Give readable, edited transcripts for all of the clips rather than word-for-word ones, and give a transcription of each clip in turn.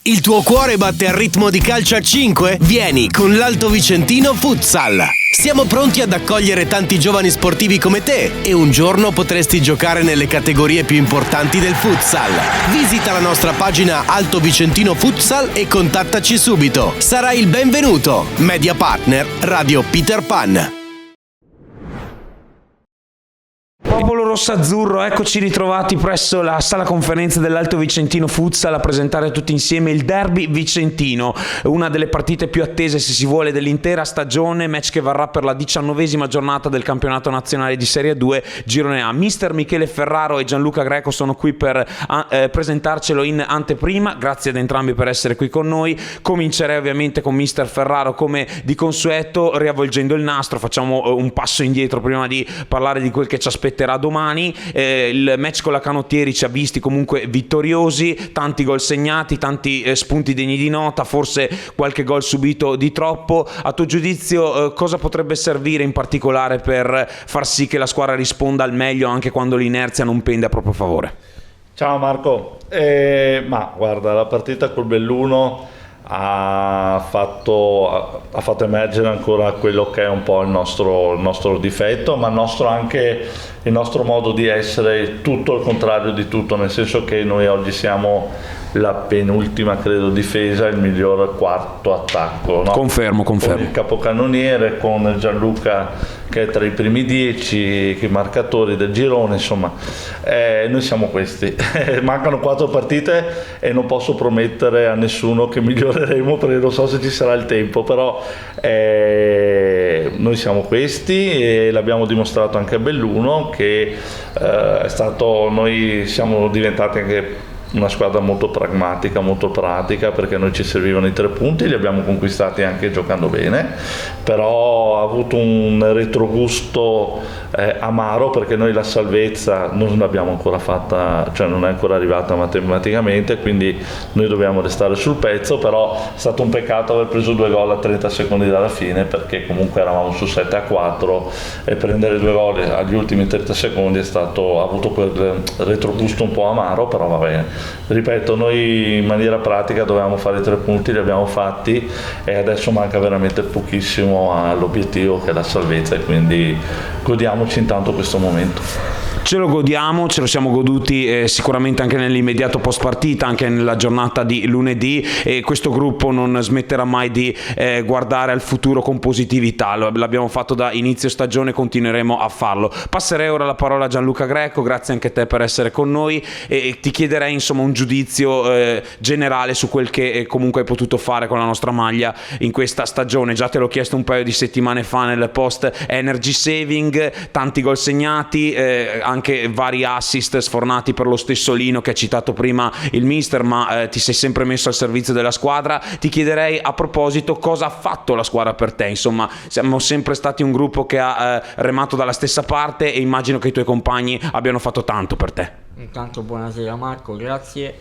Il tuo cuore batte al ritmo di calcio a 5? Vieni con l'Alto Vicentino Futsal. Siamo pronti ad accogliere tanti giovani sportivi come te e un giorno potresti giocare nelle categorie più importanti del futsal. Visita la nostra pagina Alto Vicentino Futsal e contattaci subito. Sarai il benvenuto. Media partner Radio Peter Pan. Popolo rosso-azzurro, eccoci ritrovati presso la sala conferenze dell'Alto Vicentino Futsal a presentare tutti insieme il derby vicentino, una delle partite più attese, se si vuole, dell'intera stagione, match che varrà per la 19ª giornata del campionato nazionale di Serie 2 Girone A. Mister Michele Ferraro e Gianluca Greco sono qui per presentarcelo in anteprima. Grazie ad entrambi per essere qui con noi. Comincerei ovviamente con Mister Ferraro come di consueto, riavvolgendo il nastro. Facciamo un passo indietro prima di parlare di quel che ci aspetterà domani. Il match con la Canottieri ci ha visti comunque vittoriosi, tanti gol segnati, tanti spunti degni di nota, forse qualche gol subito di troppo. A tuo giudizio cosa potrebbe servire in particolare per far sì che la squadra risponda al meglio anche quando l'inerzia non pende a proprio favore? Ciao Marco, ma guarda, la partita col Belluno ha fatto emergere ancora quello che è un po' il nostro difetto, ma anche il nostro modo di essere tutto il contrario di tutto, nel senso che noi oggi siamo la penultima, credo, difesa, il miglior quarto attacco, no? Confermo. Con il capocannoniere, con Gianluca che è tra i primi 10 marcatori del girone, insomma, noi siamo questi. Mancano 4 partite e non posso promettere a nessuno che miglioreremo, perché non so se ci sarà il tempo, però noi siamo questi e l'abbiamo dimostrato anche a Belluno, che noi siamo diventati anche una squadra molto pragmatica, molto pratica, perché noi ci servivano i 3 punti, li abbiamo conquistati anche giocando bene, però ha avuto un retrogusto amaro, perché noi la salvezza non l'abbiamo ancora fatta, cioè non è ancora arrivata matematicamente, quindi noi dobbiamo restare sul pezzo. Però è stato un peccato aver preso 2 gol a 30 secondi dalla fine, perché comunque eravamo su 7-4 e prendere 2 gol agli ultimi 30 secondi ha avuto quel retrogusto un po' amaro, però va bene. Ripeto, noi in maniera pratica dovevamo fare i 3 punti, li abbiamo fatti e adesso manca veramente pochissimo all'obiettivo, che è la salvezza, e quindi godiamoci intanto questo momento. Ce lo godiamo, ce lo siamo goduti sicuramente anche nell'immediato post partita, anche nella giornata di lunedì, e questo gruppo non smetterà mai di guardare al futuro con positività. L'abbiamo fatto da inizio stagione, continueremo a farlo. Passerei ora la parola a Gianluca Greco, grazie anche a te per essere con noi, e ti chiederei insomma un giudizio generale su quel che comunque hai potuto fare con la nostra maglia in questa stagione. Già te l'ho chiesto un paio di settimane fa nel post energy saving, tanti gol segnati, anche vari assist sfornati per lo stesso Lino che ha citato prima il mister, ma ti sei sempre messo al servizio della squadra. Ti chiederei a proposito cosa ha fatto la squadra per te. Insomma, siamo sempre stati un gruppo che ha remato dalla stessa parte, e immagino che i tuoi compagni abbiano fatto tanto per te. Intanto buonasera Marco, grazie.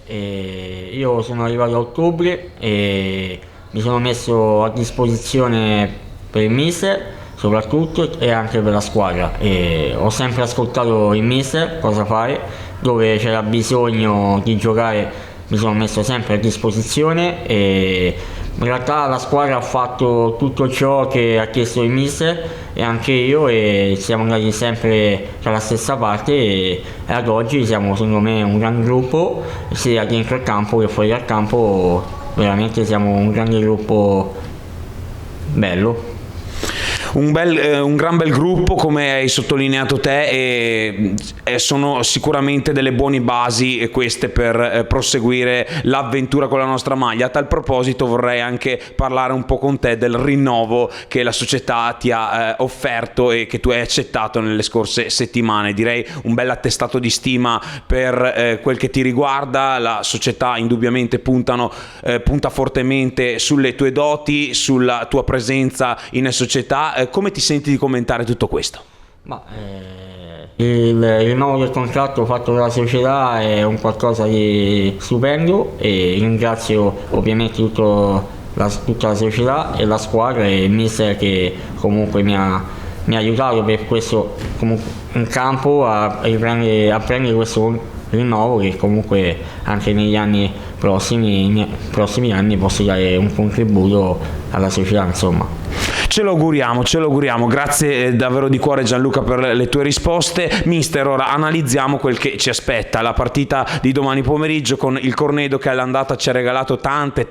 Io sono arrivato a ottobre e mi sono messo a disposizione per il mister soprattutto, e anche per la squadra, e ho sempre ascoltato il mister cosa fare, dove c'era bisogno di giocare mi sono messo sempre a disposizione, e in realtà la squadra ha fatto tutto ciò che ha chiesto il mister e anche io, e siamo andati sempre dalla stessa parte, e ad oggi siamo secondo me un gran gruppo, sia dentro il campo che fuori dal campo. Veramente siamo un grande gruppo, bello. Un gran bel gruppo, come hai sottolineato te, e sono sicuramente delle buone basi queste per proseguire l'avventura con la nostra maglia. A tal proposito vorrei anche parlare un po' con te del rinnovo che la società ti ha offerto e che tu hai accettato nelle scorse settimane. Direi un bel attestato di stima per quel che ti riguarda. La società indubbiamente punta fortemente sulle tue doti, sulla tua presenza in società. Come ti senti di commentare tutto questo? Il rinnovo del contratto fatto dalla società è un qualcosa di stupendo, e ringrazio ovviamente tutta la società e la squadra e il mister, che comunque mi ha aiutato per questo, comunque in campo a prendere questo rinnovo, che comunque anche negli anni prossimi anni posso dare un contributo alla società, insomma. Ce lo auguriamo. Grazie davvero di cuore Gianluca per le tue risposte. Mister, ora analizziamo quel che ci aspetta, la partita di domani pomeriggio con il Cornedo che all'andata ci ha regalato tante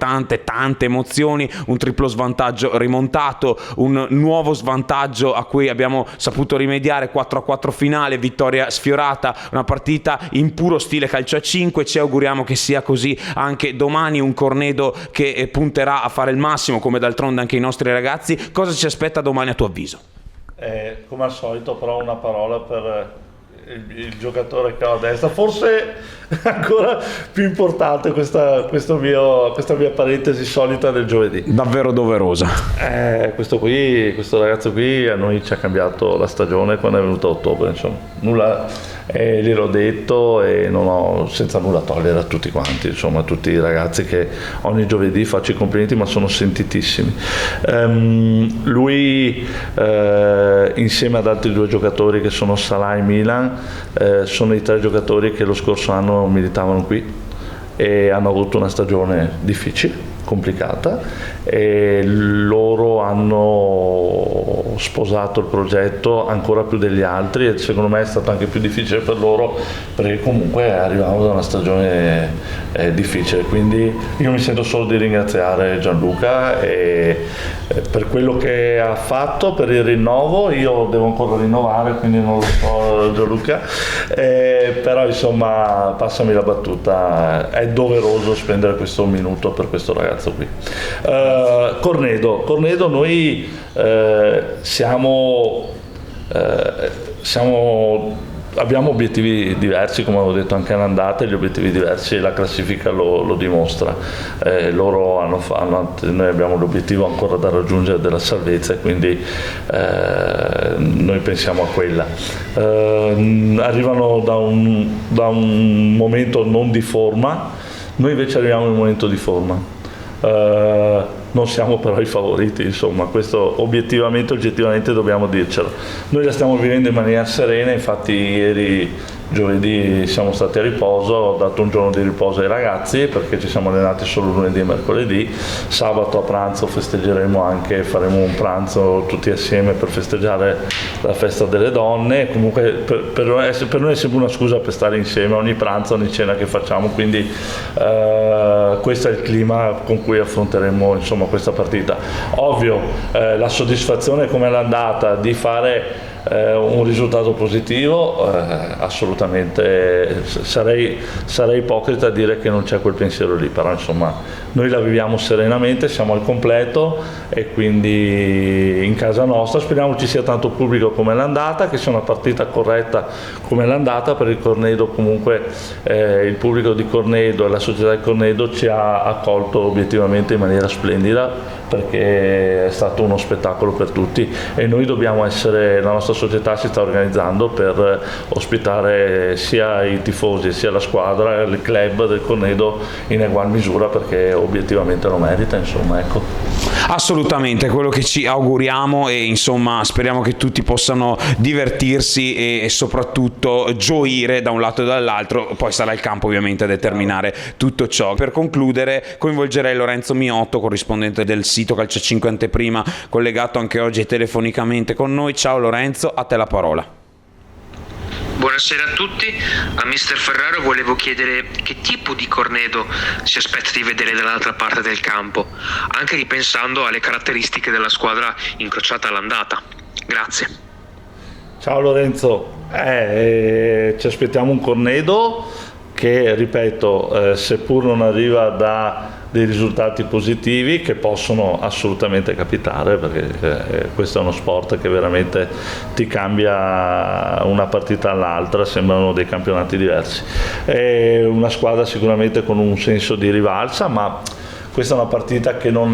emozioni, un triplo svantaggio rimontato, un nuovo svantaggio a cui abbiamo saputo rimediare, 4-4 finale, vittoria sfiorata, una partita in puro stile calcio a 5. Ci auguriamo che sia così anche domani, un Cornedo che punterà a fare il massimo, come d'altronde anche i nostri ragazzi. Cosa ci aspetta domani a tuo avviso? Come al solito però una parola per il giocatore che ho a destra, forse ancora più importante questa mia parentesi solita del giovedì. Davvero doverosa. Questo ragazzo qui a noi ci ha cambiato la stagione quando è venuto a ottobre, insomma, nulla, gliel'ho detto e non ho, senza nulla togliere a tutti quanti, insomma, a tutti i ragazzi che ogni giovedì faccio i complimenti, ma sono sentitissimi. Lui insieme ad altri due giocatori che sono Salah e Milan, sono i tre giocatori che lo scorso anno militavano qui e hanno avuto una stagione difficile, complicata, e loro hanno sposato il progetto ancora più degli altri e secondo me è stato anche più difficile per loro perché comunque arrivavamo da una stagione difficile, quindi io mi sento solo di ringraziare Gianluca per quello che ha fatto, per il rinnovo. Io devo ancora rinnovare, quindi non lo so Gianluca, però insomma, passami la battuta, è doveroso spendere questo minuto per questo ragazzo qui. Cornedo, noi abbiamo obiettivi diversi, come avevo detto anche all'andata, gli obiettivi diversi e la classifica lo dimostra. Noi abbiamo l'obiettivo ancora da raggiungere della salvezza e quindi noi pensiamo a quella. Arrivano da un momento non di forma, noi invece arriviamo in un momento di forma. Non siamo però i favoriti, insomma, questo obiettivamente, oggettivamente dobbiamo dircelo. Noi la stiamo vivendo in maniera serena, infatti ieri giovedì siamo stati a riposo, ho dato un giorno di riposo ai ragazzi perché ci siamo allenati solo lunedì e mercoledì. Sabato a pranzo festeggeremo anche, faremo un pranzo tutti assieme per festeggiare la festa delle donne. Comunque per noi è sempre una scusa per stare insieme ogni pranzo, ogni cena che facciamo, quindi questo è il clima con cui affronteremo, insomma, questa partita. Ovvio, la soddisfazione come l'andata di fare un risultato positivo, assolutamente sarei ipocrita a dire che non c'è quel pensiero lì, però insomma noi la viviamo serenamente, siamo al completo e quindi in casa nostra speriamo ci sia tanto pubblico come l'andata, che sia una partita corretta come l'andata. Per il Cornedo comunque il pubblico di Cornedo e la società di Cornedo ci ha accolto obiettivamente in maniera splendida, perché è stato uno spettacolo per tutti e noi dobbiamo essere, la nostra società si sta organizzando per ospitare sia i tifosi sia la squadra, il club del Cornedo in egual misura, perché obiettivamente lo merita, insomma, ecco. Assolutamente, quello che ci auguriamo e insomma speriamo che tutti possano divertirsi e soprattutto gioire da un lato e dall'altro, poi sarà il campo ovviamente a determinare tutto ciò. Per concludere coinvolgerei Lorenzo Miotto, corrispondente del sito Calcio 5 Anteprima, collegato anche oggi telefonicamente con noi. Ciao Lorenzo, a te la parola. Buonasera a tutti, a Mister Ferraro volevo chiedere che tipo di Cornedo si aspetta di vedere dall'altra parte del campo, anche ripensando alle caratteristiche della squadra incrociata all'andata. Grazie. Ciao Lorenzo, ci aspettiamo un Cornedo che, ripeto, seppur non arriva da dei risultati positivi che possono assolutamente capitare, perché questo è uno sport che veramente ti cambia una partita all'altra, sembrano dei campionati diversi. È una squadra sicuramente con un senso di rivalsa, ma questa è una partita che non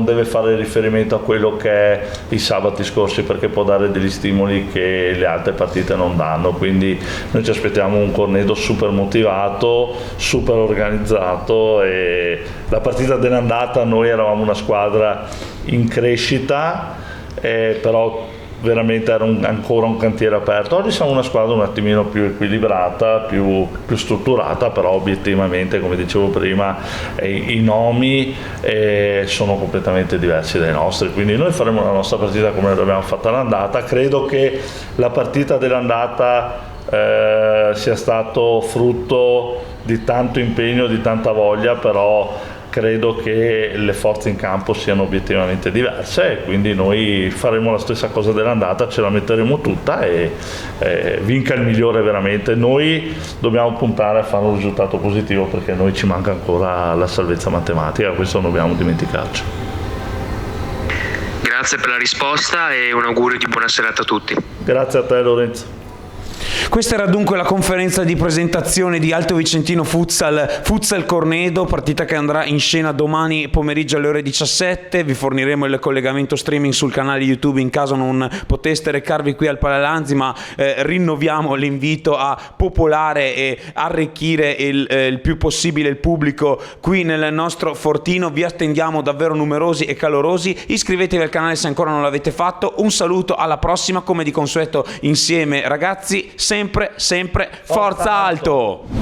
deve fare riferimento a quello che è i sabati scorsi, perché può dare degli stimoli che le altre partite non danno, quindi noi ci aspettiamo un Cornedo super motivato, super organizzato. E la partita dell'andata noi eravamo una squadra in crescita, però veramente era ancora un cantiere aperto. Oggi siamo una squadra un attimino più equilibrata, più strutturata, però obiettivamente, come dicevo prima, i nomi sono completamente diversi dai nostri, quindi noi faremo la nostra partita come l'abbiamo fatta l'andata. Credo che la partita dell'andata sia stato frutto di tanto impegno, di tanta voglia, però credo che le forze in campo siano obiettivamente diverse e quindi noi faremo la stessa cosa dell'andata, ce la metteremo tutta e vinca il migliore veramente. Noi dobbiamo puntare a fare un risultato positivo perché a noi ci manca ancora la salvezza matematica, questo non dobbiamo dimenticarci. Grazie per la risposta e un augurio di buona serata a tutti. Grazie a te Lorenzo. Questa era dunque la conferenza di presentazione di Alto Vicentino Futsal Cornedo, partita che andrà in scena domani pomeriggio alle ore 17. Vi forniremo il collegamento streaming sul canale YouTube in caso non poteste recarvi qui al Palalanzi, ma rinnoviamo l'invito a popolare e arricchire il più possibile il pubblico qui nel nostro fortino. Vi attendiamo davvero numerosi e calorosi. Iscrivetevi al canale se ancora non l'avete fatto. Un saluto, alla prossima, come di consueto insieme ragazzi, sempre Forza Alto!